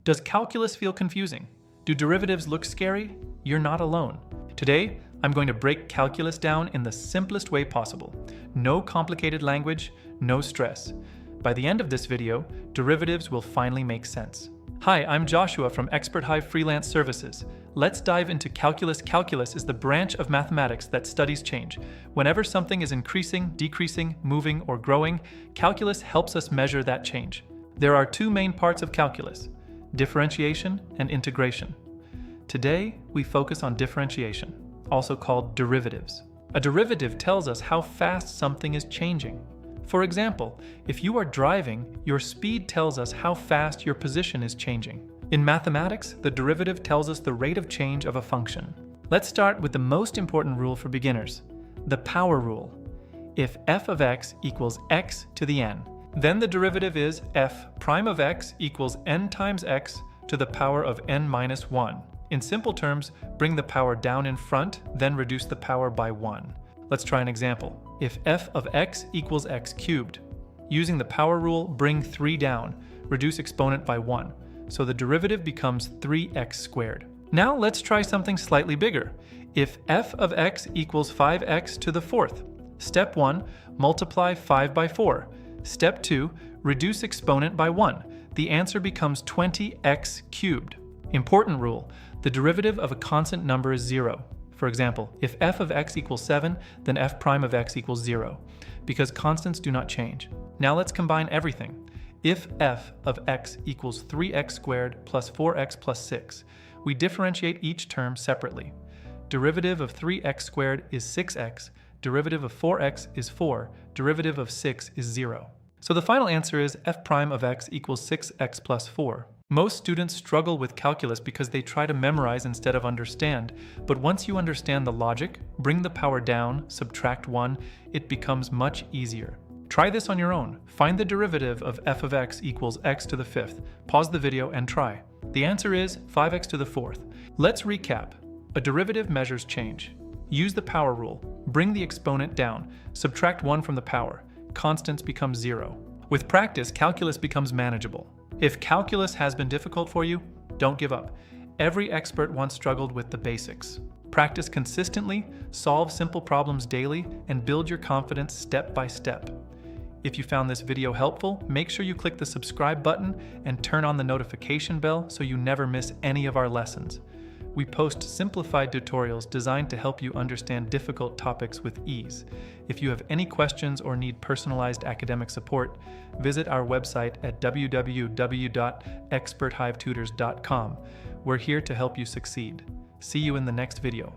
Does calculus feel confusing? Do derivatives look scary? You're not alone. Today, I'm going to break calculus down in the simplest way possible. No complicated language, no stress. By the end of this video, derivatives will finally make sense. Hi, I'm Joshua from Expert-Hive Freelance Services. Let's dive into calculus. Calculus is the branch of mathematics that studies change. Whenever something is increasing, decreasing, moving, or growing, calculus helps us measure that change. There are two main parts of calculus: differentiation and integration. Today, we focus on differentiation, also called derivatives. A derivative tells us how fast something is changing. For example, if you are driving, your speed tells us how fast your position is changing. In mathematics, the derivative tells us the rate of change of a function. Let's start with the most important rule for beginners, the power rule. If f of x equals x to the n, then the derivative is f prime of x equals n times x to the power of n minus 1. In simple terms, bring the power down in front, then reduce the power by 1. Let's try an example. If f of x equals x cubed, using the power rule, bring 3 down, reduce exponent by 1, so the derivative becomes 3x squared. Now let's try something slightly bigger. If f of x equals 5x to the fourth, step 1, multiply 5 by 4. Step 2, reduce exponent by 1. The answer becomes 20x cubed. Important rule, the derivative of a constant number is 0. For example, if f of x equals 7, then f prime of x equals 0, because constants do not change. Now let's combine everything. If f of x equals 3x squared plus 4x plus 6, we differentiate each term separately. Derivative of 3x squared is 6x, derivative of 4x is 4, derivative of 6 is 0. So the final answer is f prime of x equals 6x plus 4. Most students struggle with calculus because they try to memorize instead of understand, but once you understand the logic, bring the power down, subtract 1, it becomes much easier. Try this on your own. Find the derivative of f of x equals x to the fifth. Pause the video and try. The answer is 5x to the fourth. Let's recap. A derivative measures change. Use the power rule. Bring the exponent down. Subtract 1 from the power. Constants become 0. With practice, calculus becomes manageable. If calculus has been difficult for you, don't give up. Every expert once struggled with the basics. Practice consistently, solve simple problems daily, and build your confidence step by step. If you found this video helpful, make sure you click the subscribe button and turn on the notification bell so you never miss any of our lessons. We post simplified tutorials designed to help you understand difficult topics with ease. If you have any questions or need personalized academic support, visit our website at www.experthivetutors.com. We're here to help you succeed. See you in the next video.